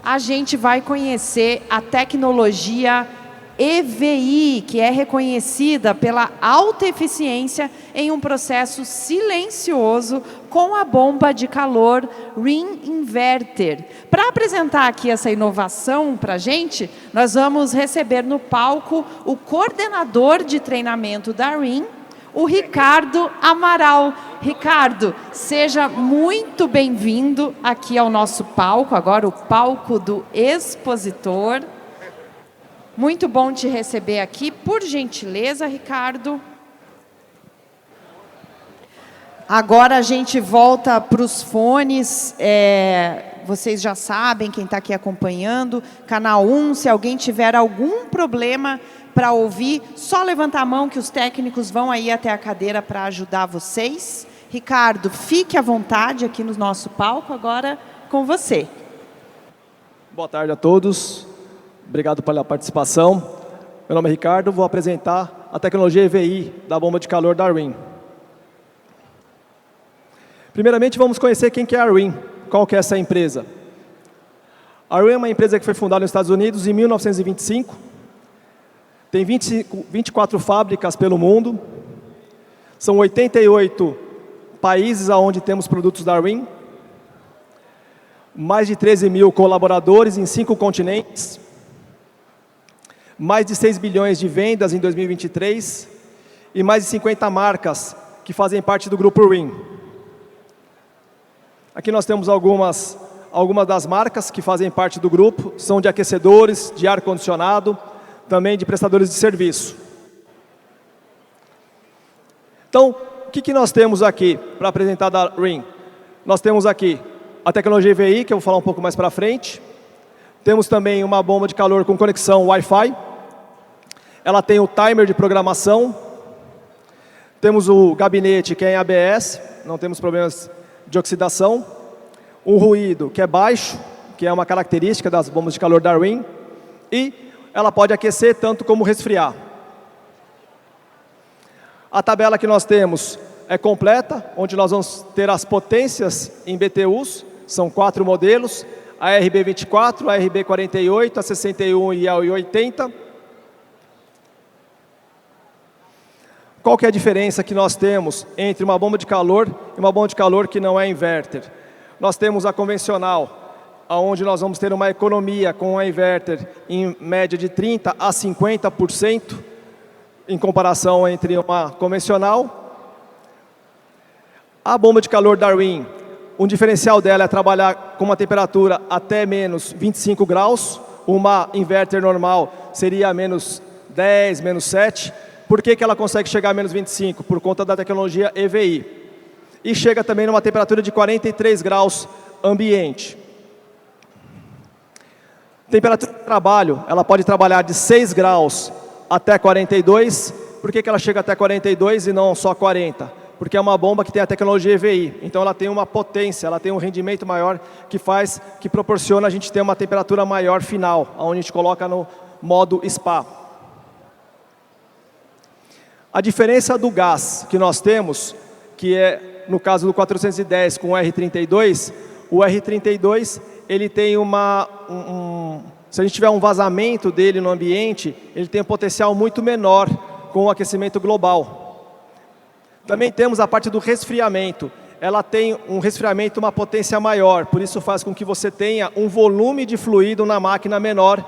a gente vai conhecer a tecnologia EVI, que é reconhecida pela alta eficiência em um processo silencioso com a bomba de calor Ring Inverter. Para apresentar aqui essa inovação para a gente, nós vamos receber no palco o coordenador de treinamento da Ring, o Ricardo Amaral. Ricardo, seja muito bem-vindo aqui ao nosso palco, agora o palco do expositor. Muito bom te receber aqui. Por gentileza, Ricardo. Agora a gente volta para os fones. Vocês já sabem, quem está aqui acompanhando, canal 1, se alguém tiver algum problema para ouvir, só levantar a mão que os técnicos vão aí até a cadeira para ajudar vocês. Ricardo, fique à vontade aqui no nosso palco, agora com você. Boa tarde a todos. Obrigado pela participação. Meu nome é Ricardo, vou apresentar a tecnologia EVI da bomba de calor da Ring. Primeiramente, vamos conhecer quem que é a Ring, qual que é essa empresa. A Ring é uma empresa que foi fundada nos Estados Unidos em 1925, tem 24 fábricas pelo mundo, são 88 países onde temos produtos da Ring, mais de 13 mil colaboradores em 5 continentes, mais de 6 bilhões de vendas em 2023 e mais de 50 marcas que fazem parte do grupo Ring. Aqui nós temos algumas das marcas que fazem parte do grupo, são de aquecedores, de ar-condicionado, também de prestadores de serviço. Então, o que nós temos aqui para apresentar da Ring? Nós temos aqui a tecnologia EVI, que eu vou falar um pouco mais para frente. Temos também uma bomba de calor com conexão Wi-Fi. Ela tem o timer de programação. Temos o gabinete, que é em ABS, não temos problemas de oxidação. Um ruído, que é baixo, que é uma característica das bombas de calor da Ring. E ela pode aquecer tanto como resfriar. A tabela que nós temos é completa, onde nós vamos ter as potências em BTUs. São 4 modelos, a RB24, a RB48, a 61 e a 80. Qual que é a diferença que nós temos entre uma bomba de calor e uma bomba de calor que não é inverter? Nós temos a convencional, onde nós vamos ter uma economia com a inverter em média de 30% a 50% em comparação entre uma convencional. A bomba de calor da Ring, um diferencial dela é trabalhar com uma temperatura até menos 25 graus. Uma inverter normal seria menos 10, menos 7. Por que ela consegue chegar a menos 25? Por conta da tecnologia EVI. E chega também numa temperatura de 43 graus ambiente. Temperatura de trabalho, ela pode trabalhar de 6 graus até 42. Por que ela chega até 42 e não só 40? Porque é uma bomba que tem a tecnologia EVI, então ela tem uma potência, ela tem um rendimento maior que proporciona a gente ter uma temperatura maior final, onde a gente coloca no modo SPA. A diferença do gás que nós temos, que é no caso do 410 com o R32, o R32 ele tem se a gente tiver um vazamento dele no ambiente, ele tem um potencial muito menor com o aquecimento global. Também temos a parte do resfriamento. Ela tem um resfriamento, uma potência maior, por isso faz com que você tenha um volume de fluido na máquina menor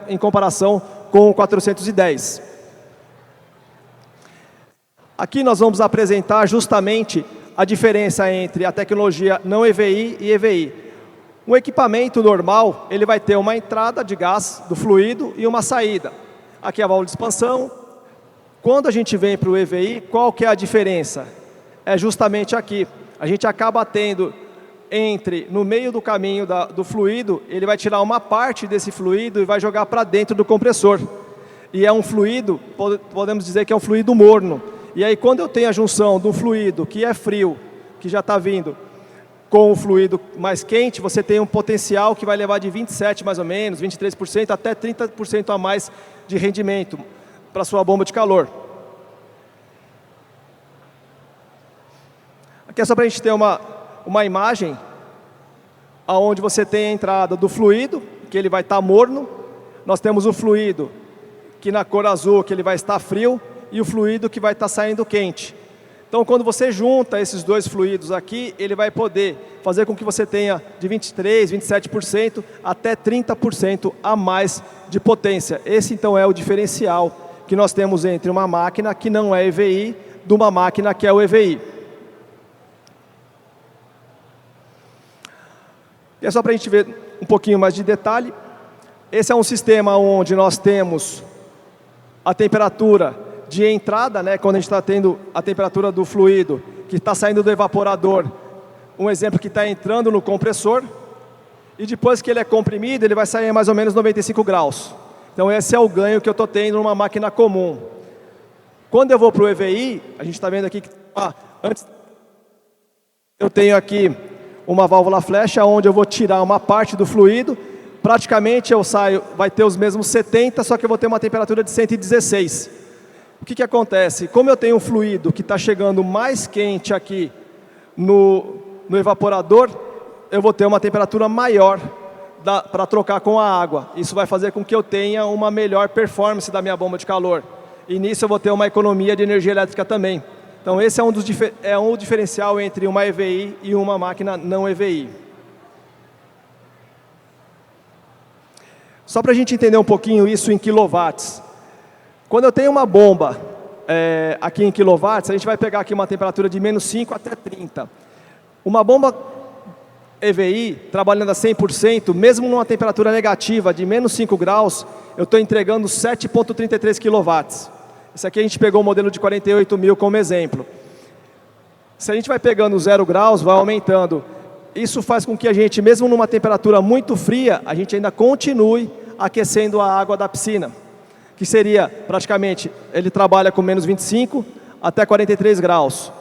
em comparação com o 410. Aqui nós vamos apresentar justamente a diferença entre a tecnologia não EVI e EVI. Um equipamento normal, ele vai ter uma entrada de gás do fluido e uma saída. Aqui é a válvula de expansão. Quando a gente vem para o EVI, qual que é a diferença? É justamente aqui. A gente acaba tendo no meio do caminho do fluido, ele vai tirar uma parte desse fluido e vai jogar para dentro do compressor. E é um fluido, podemos dizer que é um fluido morno. E aí quando eu tenho a junção do fluido que é frio, que já está vindo, com o fluido mais quente, você tem um potencial que vai levar de 27% mais ou menos, 23%, até 30% a mais de rendimento para a sua bomba de calor. Aqui é só para a gente ter uma imagem onde você tem a entrada do fluido, que ele vai estar morno. Nós temos o fluido, que na cor azul, que ele vai estar frio, e o fluido que vai estar saindo quente. Então, quando você junta esses dois fluidos aqui, ele vai poder fazer com que você tenha de 23%, 27% até 30% a mais de potência. Esse, então, é o diferencial que nós temos entre uma máquina que não é EVI, de uma máquina que é o EVI. E é só para a gente ver um pouquinho mais de detalhe. Esse é um sistema onde nós temos a temperatura de entrada, né, quando a gente está tendo a temperatura do fluido, que está saindo do evaporador, um exemplo que está entrando no compressor, e depois que ele é comprimido, ele vai sair a mais ou menos 95 graus. Então esse é o ganho que eu estou tendo numa máquina comum. Quando eu vou para o EVI, a gente está vendo aqui que antes eu tenho aqui uma válvula flecha, onde eu vou tirar uma parte do fluido, praticamente eu saio, vai ter os mesmos 70, só que eu vou ter uma temperatura de 116. O que acontece? Como eu tenho um fluido que está chegando mais quente aqui no evaporador, eu vou ter uma temperatura maior para trocar com a água. Isso vai fazer com que eu tenha uma melhor performance da minha bomba de calor. E nisso eu vou ter uma economia de energia elétrica também. Então esse é um diferencial entre uma EVI e uma máquina não EVI. Só para a gente entender um pouquinho isso em quilowatts. Quando eu tenho uma bomba aqui em quilowatts, a gente vai pegar aqui uma temperatura de menos 5 até 30. Uma bomba EVI, trabalhando a 100%, mesmo numa temperatura negativa de menos 5 graus, eu estou entregando 7,33 quilowatts. Esse aqui a gente pegou o modelo de 48.000 como exemplo. Se a gente vai pegando 0 graus, vai aumentando. Isso faz com que a gente, mesmo numa temperatura muito fria, a gente ainda continue aquecendo a água da piscina. Que seria, praticamente, ele trabalha com menos 25 até 43 graus.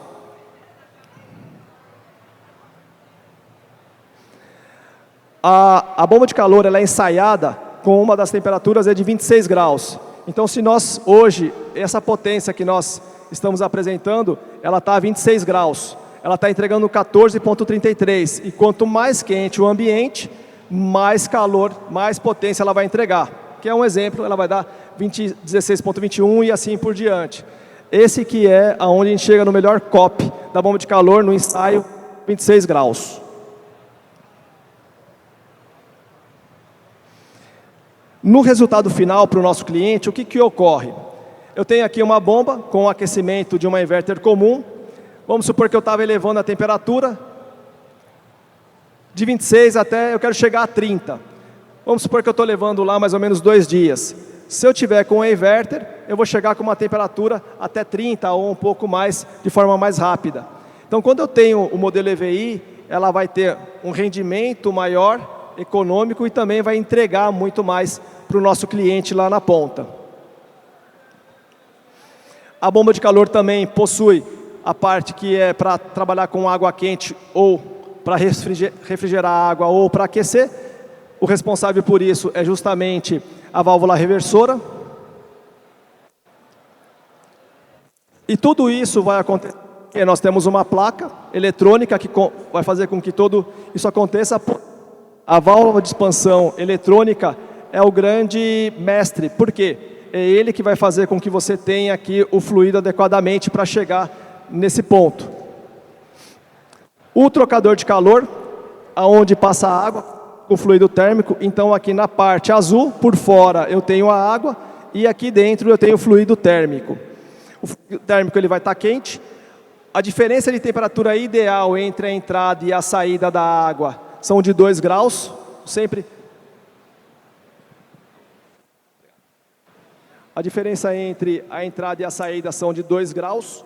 A bomba de calor ela é ensaiada com uma das temperaturas de 26 graus. Então, se nós, hoje, essa potência que nós estamos apresentando, ela está a 26 graus. Ela está entregando 14,33. E quanto mais quente o ambiente, mais calor, mais potência ela vai entregar. Que é um exemplo, ela vai dar 16,21 e assim por diante. Esse que é aonde a gente chega no melhor COP da bomba de calor no ensaio, 26 graus. No resultado final para o nosso cliente, o que ocorre? Eu tenho aqui uma bomba com aquecimento de uma inverter comum. Vamos supor que eu estava elevando a temperatura de 26 até eu quero chegar a 30. Vamos supor que eu estou levando lá mais ou menos 2 dias. Se eu tiver com o inverter, eu vou chegar com uma temperatura até 30 ou um pouco mais, de forma mais rápida. Então, quando eu tenho o modelo EVI, ela vai ter um rendimento maior, econômico, e também vai entregar muito mais para o nosso cliente lá na ponta. A bomba de calor também possui a parte que é para trabalhar com água quente ou para refrigerar a água ou para aquecer. O responsável por isso é justamente a válvula reversora. E tudo isso vai acontecer porque nós temos uma placa eletrônica que vai fazer com que tudo isso aconteça. A válvula de expansão eletrônica é o grande mestre. Por quê? É ele que vai fazer com que você tenha aqui o fluido adequadamente para chegar nesse ponto. O trocador de calor, aonde passa a água, o fluido térmico. Então aqui na parte azul, por fora, eu tenho a água e aqui dentro eu tenho o fluido térmico. O fluido térmico ele vai estar quente. A diferença de temperatura ideal entre a entrada e a saída da água são de 2 graus, sempre. A diferença entre a entrada e a saída são de 2 graus.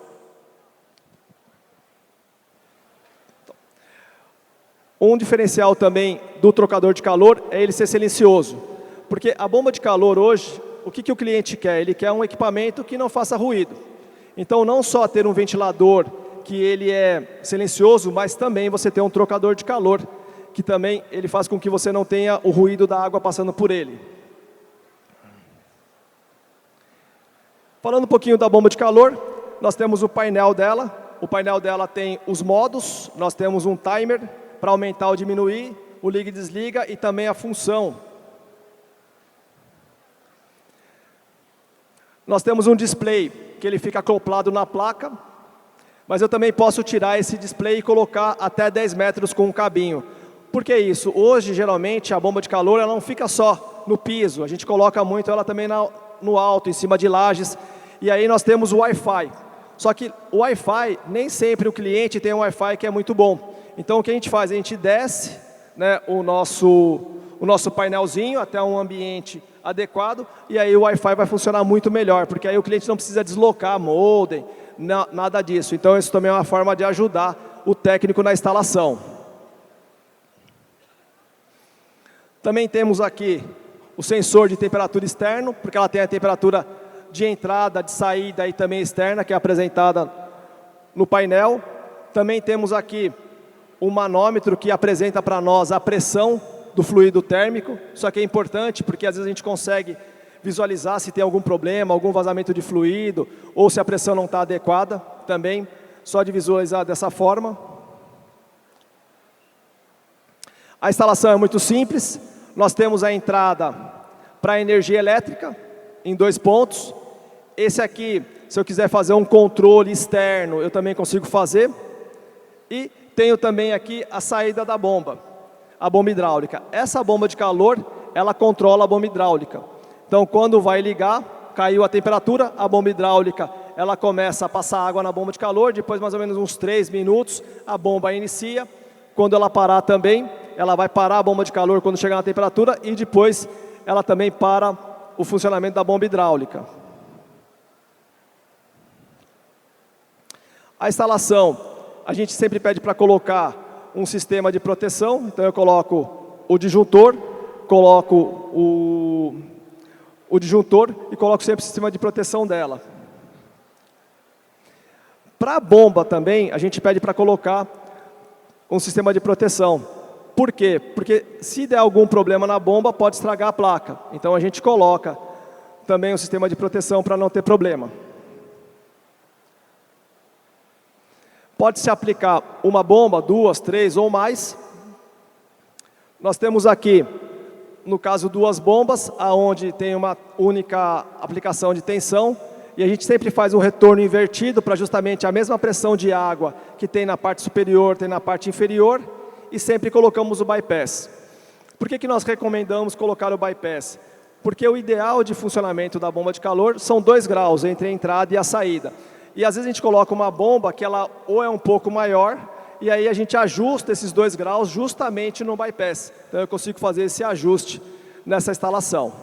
Um diferencial também do trocador de calor é ele ser silencioso. Porque a bomba de calor hoje, o que o cliente quer? Ele quer um equipamento que não faça ruído. Então, não só ter um ventilador que ele é silencioso, mas também você ter um trocador de calor, que também ele faz com que você não tenha o ruído da água passando por ele. Falando um pouquinho da bomba de calor, nós temos o painel dela. O painel dela tem os modos, nós temos um timer para aumentar ou diminuir, o liga e desliga e também a função. Nós temos um display que ele fica acoplado na placa, mas eu também posso tirar esse display e colocar até 10 metros com um cabinho. Por que isso? Hoje, geralmente, a bomba de calor ela não fica só no piso, a gente coloca muito ela também no alto, em cima de lajes, e aí nós temos o Wi-Fi. Só que o Wi-Fi, nem sempre o cliente tem um Wi-Fi que é muito bom. Então, o que a gente faz? A gente desce, né, o nosso painelzinho até um ambiente adequado, e aí o Wi-Fi vai funcionar muito melhor, porque aí o cliente não precisa deslocar modem, nada disso. Então, isso também é uma forma de ajudar o técnico na instalação. Também temos aqui o sensor de temperatura externo, porque ela tem a temperatura de entrada, de saída e também externa, que é apresentada no painel. Também temos aqui o manômetro que apresenta para nós a pressão do fluido térmico. Isso aqui é importante porque às vezes a gente consegue visualizar se tem algum problema, algum vazamento de fluido, ou se a pressão não está adequada, também só de visualizar dessa forma. A instalação é muito simples, nós temos a entrada para energia elétrica, em 2 pontos. Esse aqui, se eu quiser fazer um controle externo, eu também consigo fazer. E tenho também aqui a saída da bomba, a bomba hidráulica. Essa bomba de calor, ela controla a bomba hidráulica. Então, quando vai ligar, caiu a temperatura, a bomba hidráulica, ela começa a passar água na bomba de calor, depois mais ou menos uns 3 minutos, a bomba inicia. Quando ela parar também, ela vai parar a bomba de calor quando chegar na temperatura e depois ela também para o funcionamento da bomba hidráulica. A instalação, a gente sempre pede para colocar um sistema de proteção, então eu coloco o disjuntor, coloco o disjuntor e coloco sempre o sistema de proteção dela. Para a bomba também, a gente pede para colocar um sistema de proteção. Por quê? Porque se der algum problema na bomba, pode estragar a placa. Então a gente coloca também um sistema de proteção para não ter problema. Pode-se aplicar uma bomba, 2, 3 ou mais. Nós temos aqui, no caso, 2 bombas, onde tem uma única aplicação de tensão. E a gente sempre faz um retorno invertido para justamente a mesma pressão de água que tem na parte superior, tem na parte inferior. E sempre colocamos o bypass. Por que nós recomendamos colocar o bypass? Porque o ideal de funcionamento da bomba de calor são 2 graus entre a entrada e a saída. E às vezes a gente coloca uma bomba que ela ou é um pouco maior, e aí a gente ajusta esses 2 graus justamente no bypass. Então eu consigo fazer esse ajuste nessa instalação.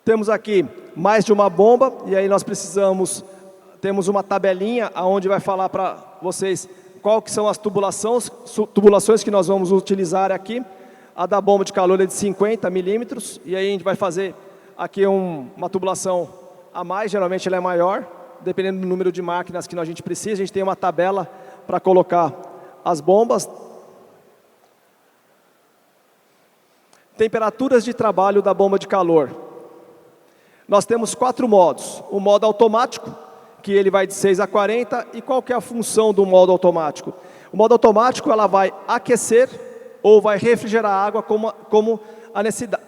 Temos aqui mais de uma bomba, e aí nós temos uma tabelinha onde vai falar para vocês qual que são as tubulações que nós vamos utilizar aqui. A da bomba de calor é de 50 milímetros, e aí a gente vai fazer aqui uma tubulação a mais, geralmente ela é maior, dependendo do número de máquinas que a gente precisa. A gente tem uma tabela para colocar as bombas. Temperaturas de trabalho da bomba de calor. Nós temos 4 modos. O modo automático, que ele vai de 6 a 40, e qual que é a função do modo automático? O modo automático, ela vai aquecer ou vai refrigerar a água como a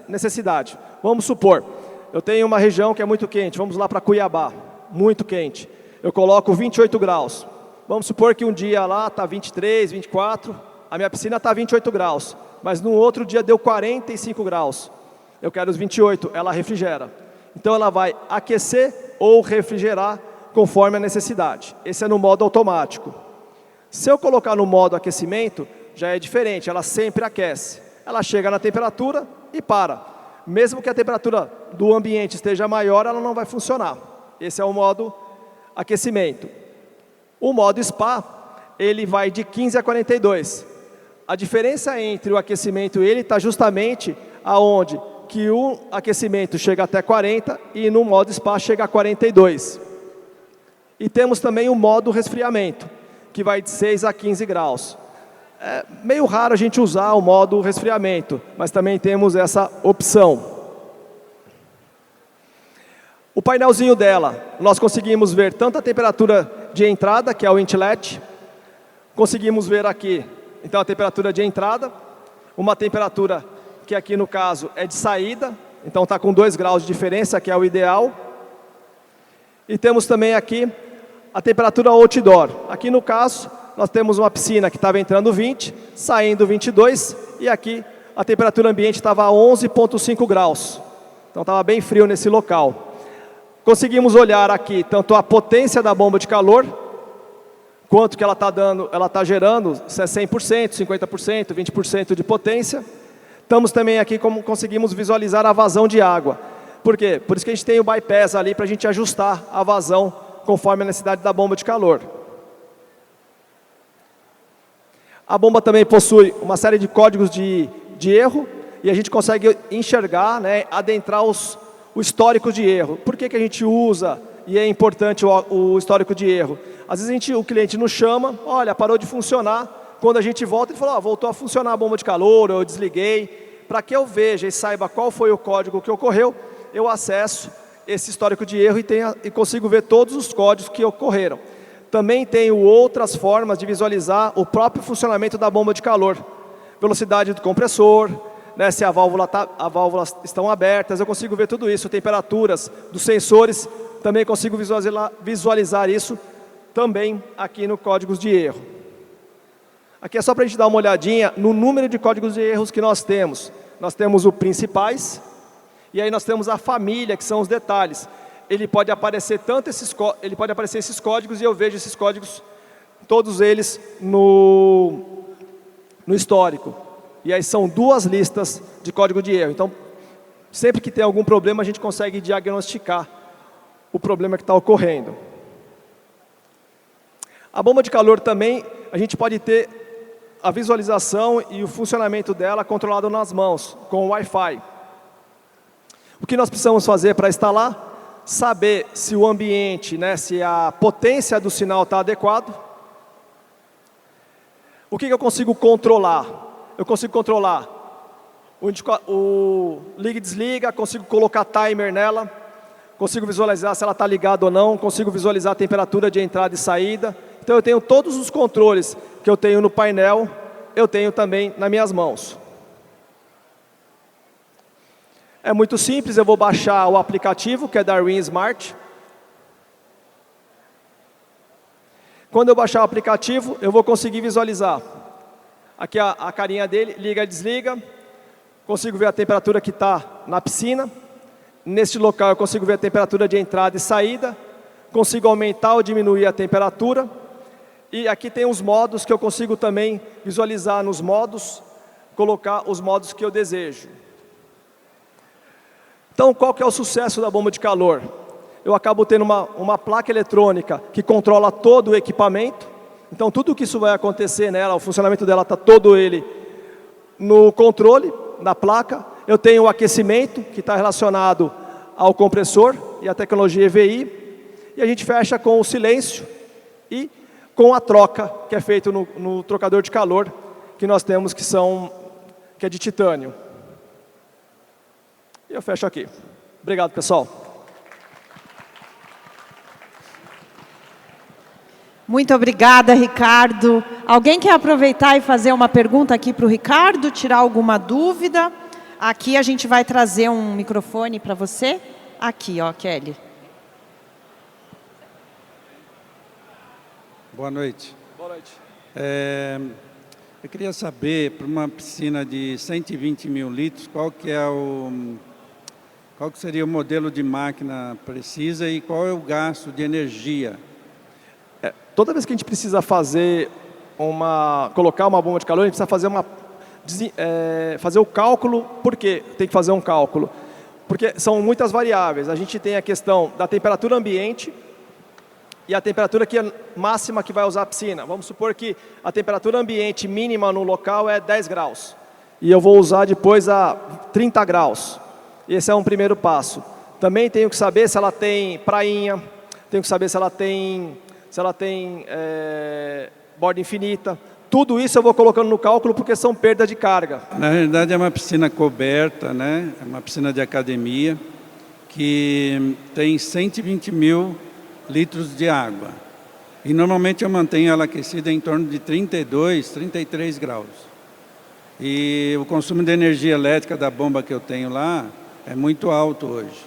necessidade. Vamos supor, eu tenho uma região que é muito quente, vamos lá para Cuiabá, muito quente. Eu coloco 28 graus. Vamos supor que um dia lá está 23, 24, a minha piscina está 28 graus, mas no outro dia deu 45 graus. Eu quero os 28, ela refrigera. Então ela vai aquecer ou refrigerar conforme a necessidade. Esse é no modo automático. Se eu colocar no modo aquecimento, já é diferente, ela sempre aquece. Ela chega na temperatura e para. Mesmo que a temperatura do ambiente esteja maior, ela não vai funcionar. Esse é o modo aquecimento. O modo spa, ele vai de 15 a 42. A diferença entre o aquecimento e ele está justamente aonde que o aquecimento chega até 40 e no modo spa chega a 42. E temos também o modo resfriamento, que vai de 6 a 15 graus. É meio raro a gente usar o modo resfriamento, mas também temos essa opção. O painelzinho dela, nós conseguimos ver tanto a temperatura de entrada, que é o inlet, Conseguimos ver aqui, então, a temperatura de entrada, uma temperatura que aqui no caso é de saída, então está com 2 graus de diferença, que é o ideal. E temos também aqui a temperatura outdoor. Aqui no caso, nós temos uma piscina que estava entrando 20, saindo 22, e aqui a temperatura ambiente estava a 11,5 graus. Então estava bem frio nesse local. Conseguimos olhar aqui tanto a potência da bomba de calor, quanto que ela está gerando, se é 100%, 50%, 20% de potência. Estamos também aqui como conseguimos visualizar a vazão de água. Por quê? Por isso que a gente tem o bypass ali para a gente ajustar a vazão conforme a necessidade da bomba de calor. A bomba também possui uma série de códigos de erro e a gente consegue enxergar, né, adentrar o histórico de erro. Por que a gente usa e é importante o histórico de erro? Às vezes o cliente nos chama, olha, parou de funcionar. Quando a gente volta, ele fala, voltou a funcionar a bomba de calor, eu desliguei. Para que eu veja e saiba qual foi o código que ocorreu, eu acesso esse histórico de erro e consigo ver todos os códigos que ocorreram. Também tenho outras formas de visualizar o próprio funcionamento da bomba de calor. Velocidade do compressor, né, se a válvulas estão abertas, eu consigo ver tudo isso. Temperaturas dos sensores, também consigo visualizar isso também aqui no códigos de erro. Aqui é só para a gente dar uma olhadinha no número de códigos de erros que nós temos. Nós temos o principais, e aí nós temos a família, que são os detalhes. Ele pode aparecer esses códigos, e eu vejo esses códigos, todos eles no histórico. E aí são 2 listas de código de erro. Então, sempre que tem algum problema, a gente consegue diagnosticar o problema que está ocorrendo. A bomba de calor também, a gente pode ter a visualização e o funcionamento dela controlado nas mãos, com o Wi-Fi. O que nós precisamos fazer para instalar? Saber se o ambiente, né, se a potência do sinal está adequado. O que eu consigo controlar? Eu consigo controlar o liga e desliga, consigo colocar timer nela, consigo visualizar se ela está ligada ou não, consigo visualizar a temperatura de entrada e saída. Então eu tenho todos os controles que eu tenho no painel, eu tenho também nas minhas mãos. É muito simples, eu vou baixar o aplicativo, que é Darwin Smart. Quando eu baixar o aplicativo, eu vou conseguir visualizar. Aqui a carinha dele, liga e desliga. Consigo ver a temperatura que está na piscina. Neste local eu consigo ver a temperatura de entrada e saída. Consigo aumentar ou diminuir a temperatura. E aqui tem os modos que eu consigo também visualizar nos modos, colocar os modos que eu desejo. Então, qual que é o sucesso da bomba de calor? Eu acabo tendo uma placa eletrônica que controla todo o equipamento. Então, tudo que isso vai acontecer nela, o funcionamento dela está todo ele no controle, na placa. Eu tenho o aquecimento, que está relacionado ao compressor e à tecnologia EVI. E a gente fecha com o silêncio e com a troca, que é feito no trocador de calor, que nós temos, que é de titânio. E eu fecho aqui. Obrigado, pessoal. Muito obrigada, Ricardo. Alguém quer aproveitar e fazer uma pergunta aqui para o Ricardo, tirar alguma dúvida? Aqui a gente vai trazer um microfone para você. Aqui, ó, Kelly. Boa noite. Boa noite. Eu queria saber, para uma piscina de 120 mil litros, qual que seria o modelo de máquina precisa e qual é o gasto de energia? Toda vez que a gente precisa colocar uma bomba de calor, a gente precisa fazer o cálculo. Por quê? Tem que fazer um cálculo. Porque são muitas variáveis. A gente tem a questão da temperatura ambiente e a temperatura máxima que vai usar a piscina. Vamos supor que a temperatura ambiente mínima no local é 10 graus. E eu vou usar depois a 30 graus. Esse é um primeiro passo. Também tenho que saber se ela tem prainha, tenho que saber se ela tem borda infinita. Tudo isso eu vou colocando no cálculo porque são perdas de carga. Na realidade é uma piscina coberta, né? É uma piscina de academia que tem 120 mil litros de água. E normalmente eu mantenho ela aquecida em torno de 32, 33 graus. E o consumo de energia elétrica da bomba que eu tenho lá é muito alto hoje.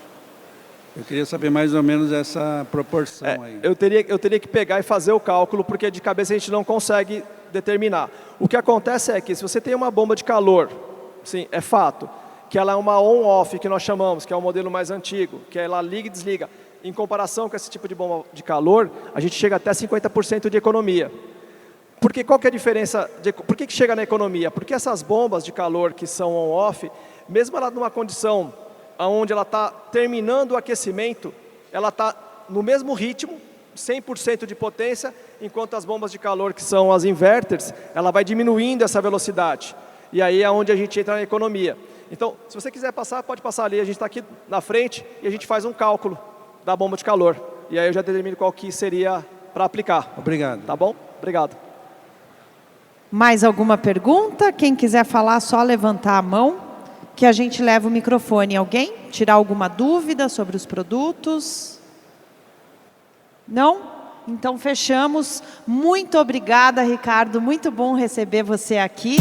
Eu queria saber mais ou menos essa proporção aí. Eu teria que pegar e fazer o cálculo, porque de cabeça a gente não consegue determinar. O que acontece é que se você tem uma bomba de calor, sim, é fato, que ela é uma on-off, que nós chamamos, que é o modelo mais antigo, que ela liga e desliga. Em comparação com esse tipo de bomba de calor, a gente chega até 50% de economia. Porque qual que é a diferença? Por que chega na economia? Porque essas bombas de calor que são on-off, mesmo ela numa condição onde ela está terminando o aquecimento, ela está no mesmo ritmo, 100% de potência, enquanto as bombas de calor, que são as inverters, ela vai diminuindo essa velocidade. E aí é onde a gente entra na economia. Então, se você quiser passar, pode passar ali, a gente está aqui na frente e a gente faz um cálculo da bomba de calor. E aí eu já determino qual que seria para aplicar. Obrigado. Tá bom? Obrigado. Mais alguma pergunta? Quem quiser falar, só levantar a mão, que a gente leva o microfone. Alguém? Tirar alguma dúvida sobre os produtos? Não? Então, fechamos. Muito obrigada, Ricardo. Muito bom receber você aqui.